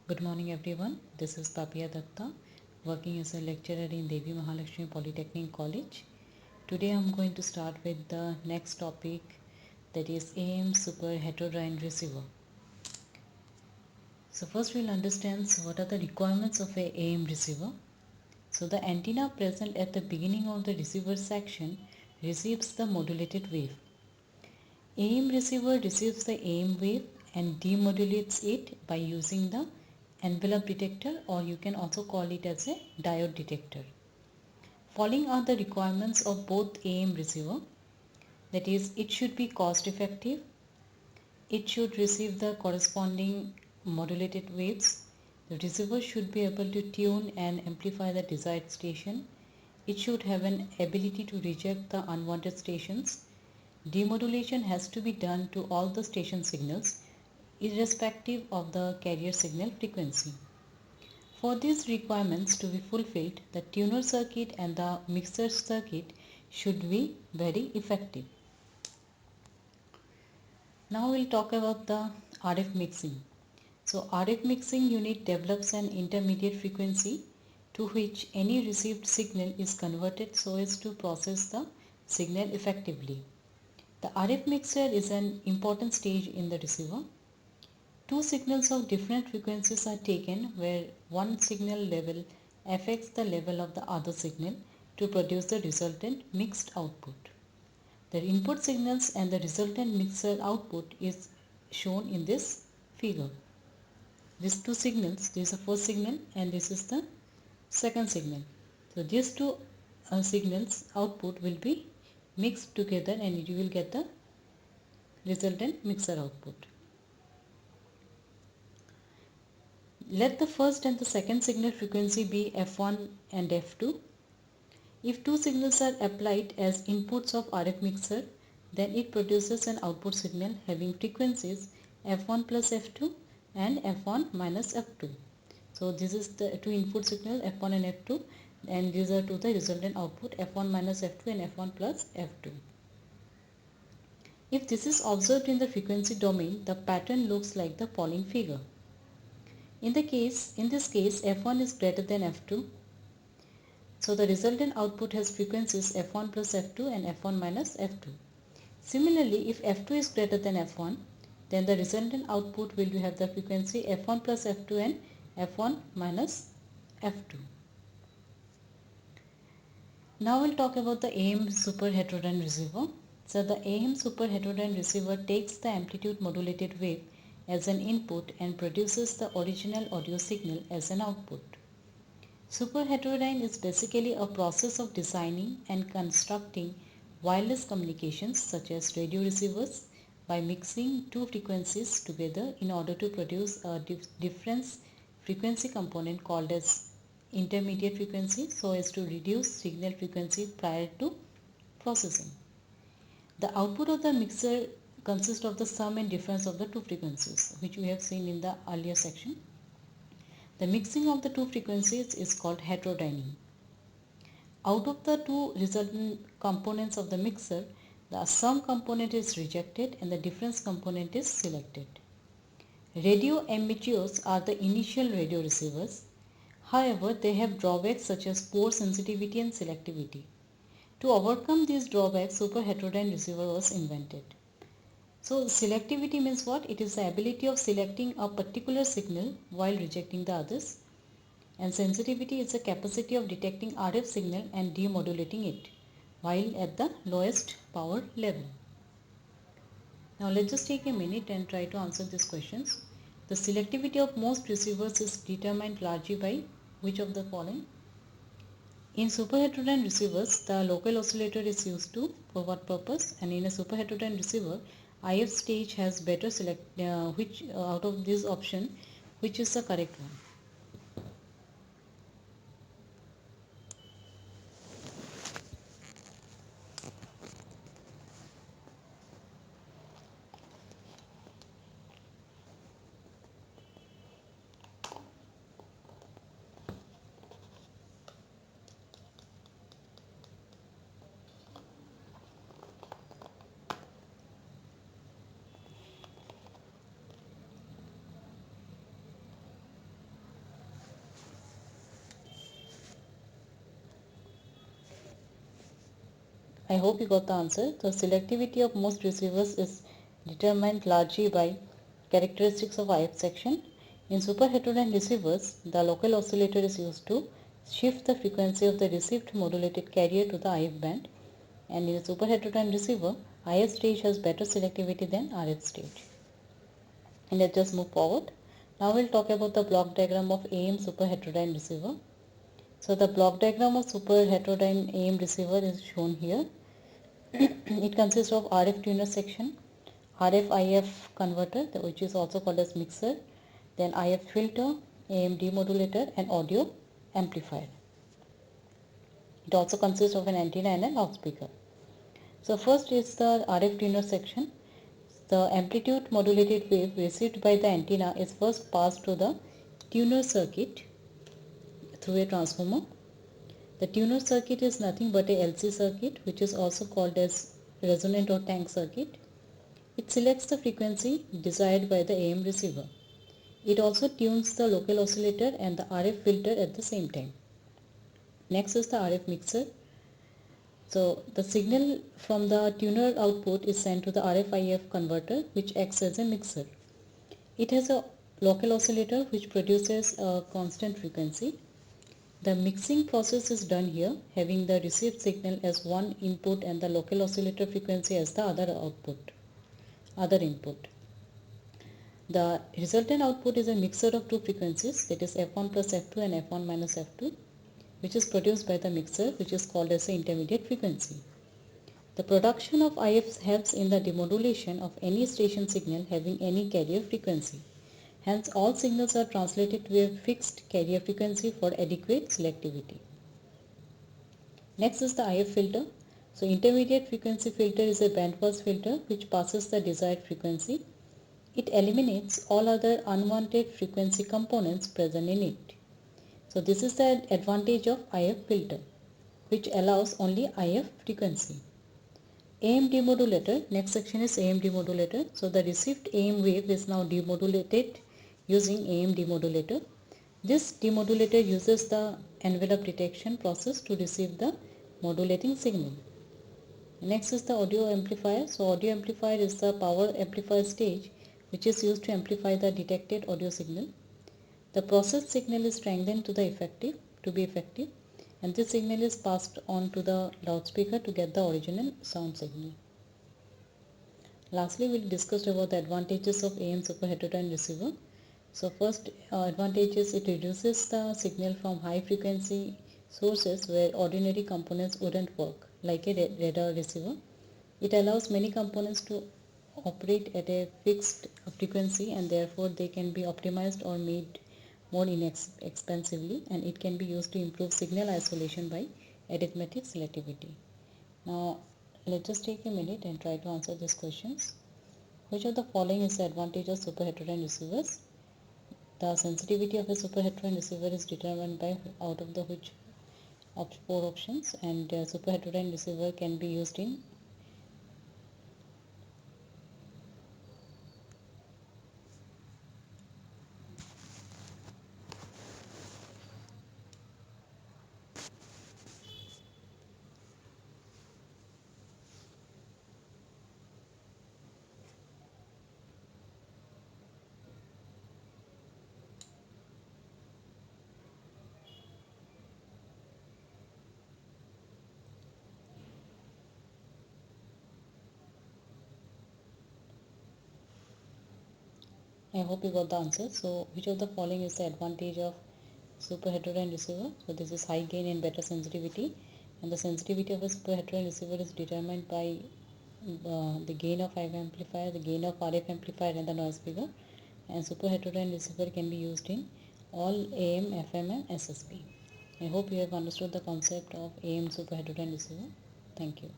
Good morning everyone. This is Papiya Datta, working as a lecturer in Devi Mahalakshmi Polytechnic College. Today I am going to start with the next topic, that is AM Super Heterodyne Receiver. So first we'll understand what are the requirements of a AM receiver. So the antenna present at the beginning of the receiver section receives the modulated wave. AM receiver receives the AM wave and demodulates it by using the envelope detector, or you can also call it as a diode detector. Following are the requirements of both AM receiver, that is, it should be cost effective, it should receive the corresponding modulated waves, the receiver should be able to tune and amplify the desired station, it should have an ability to reject the unwanted stations. Demodulation has to be done to all the station signals irrespective of the carrier signal frequency. For these requirements to be fulfilled, the tuner circuit and the mixer circuit should be very effective. Now we'll talk about the RF mixing. So RF mixing unit develops an intermediate frequency to which any received signal is converted so as to process the signal effectively. The RF mixer is an important stage in the receiver. Two signals of different frequencies are taken where one signal level affects the level of the other signal to produce the resultant mixed output. The input signals and the resultant mixer output is shown in this figure. These two signals, this is the first signal and this is the second signal. So these two signals output will be mixed together and you will get the resultant mixer output. Let the first and the second signal frequency be F1 and F2. If two signals are applied as inputs of RF mixer, then it produces an output signal having frequencies F1 plus F2 and F1 minus F2. So this is the two input signal F1 and F2, and these are to the resultant output F1 minus F2 and F1 plus F2. If this is observed in the frequency domain, the pattern looks like the following figure. In this case, F1 is greater than F2. So the resultant output has frequencies F1 plus F2 and F1 minus F2. Similarly, if F2 is greater than F1, then the resultant output will have the frequency F1 plus F2 and F1 minus F2. Now we'll talk about the AM super heterodyne receiver. So the AM super heterodyne receiver takes the amplitude modulated wave as an input and produces the original audio signal as an output. Super heterodyne is basically a process of designing and constructing wireless communications such as radio receivers by mixing two frequencies together in order to produce a difference frequency component called as intermediate frequency so as to reduce signal frequency prior to processing. The output of the mixer consists of the sum and difference of the two frequencies, which we have seen in the earlier section. The mixing of the two frequencies is called heterodyning. Out of the two resultant components of the mixer, the sum component is rejected and the difference component is selected. Radio amateurs are the initial radio receivers. However, they have drawbacks such as poor sensitivity and selectivity. To overcome these drawbacks, super heterodyne receiver was invented. So selectivity means what? It is the ability of selecting a particular signal while rejecting the others. And sensitivity is the capacity of detecting RF signal and demodulating it while at the lowest power level. Now let's just take a minute and try to answer these questions. The selectivity of most receivers is determined largely by which of the following? In super heterodyne receivers, the local oscillator is used for what purpose? And in a super heterodyne receiver, IF stage has better which out of this option, which is the correct one? I hope you got the answer. The selectivity of most receivers is determined largely by characteristics of IF section. In super heterodyne receivers, the local oscillator is used to shift the frequency of the received modulated carrier to the IF band, and in a super heterodyne receiver, IF stage has better selectivity than RF stage. And let's just move forward. Now we'll talk about the block diagram of AM super heterodyne receiver. So the block diagram of super heterodyne AM receiver is shown here. It consists of RF tuner section, RF-IF converter, which is also called as mixer, then IF filter, AM demodulator, and audio amplifier. It also consists of an antenna and a loudspeaker. So first is the RF tuner section. The amplitude modulated wave received by the antenna is first passed to the tuner circuit through a transformer. The tuner circuit is nothing but a LC circuit, which is also called as resonant or tank circuit. It selects the frequency desired by the AM receiver. It also tunes the local oscillator and the RF filter at the same time. Next is the RF mixer. So the signal from the tuner output is sent to the RF-IF converter, which acts as a mixer. It has a local oscillator which produces a constant frequency. The mixing process is done here, having the received signal as one input and the local oscillator frequency as the other input. The resultant output is a mixture of two frequencies, that is F1 plus F2 and F1 minus F2, which is produced by the mixer, which is called as the intermediate frequency. The production of IF helps in the demodulation of any station signal having any carrier frequency. Hence, all signals are translated to a fixed carrier frequency for adequate selectivity. Next is the IF filter. So, intermediate frequency filter is a bandpass filter which passes the desired frequency. It eliminates all other unwanted frequency components present in it. So, this is the advantage of IF filter, which allows only IF frequency. AM demodulator, next section is AM demodulator. So, the received AM wave is now demodulated using AM demodulator. This demodulator uses the envelope detection process to receive the modulating signal. Next is the audio amplifier. So, audio amplifier is the power amplifier stage which is used to amplify the detected audio signal. The processed signal is strengthened to be effective, and this signal is passed on to the loudspeaker to get the original sound signal. Lastly, we will discuss about the advantages of AM super heterodyne receiver. So first advantage is it reduces the signal from high frequency sources where ordinary components wouldn't work, like a radar receiver. It allows many components to operate at a fixed frequency, and therefore they can be optimized or made more inexpensively, and it can be used to improve signal isolation by arithmetic selectivity. Now let's just take a minute and try to answer these questions. Which of the following is the advantage of super heterodyne receivers? The sensitivity of a super heterodyne receiver is determined by out of the which of four options, and super heterodyne receiver can be used in I hope you got the answer. So which of the following is the advantage of super heterodyne receiver? So this is high gain and better sensitivity, and the sensitivity of a super heterodyne receiver is determined by the gain of IF amplifier, the gain of RF amplifier, and the noise figure. And super heterodyne receiver can be used in all AM, FM, and SSB. I hope you have understood the concept of AM super heterodyne receiver. Thank you.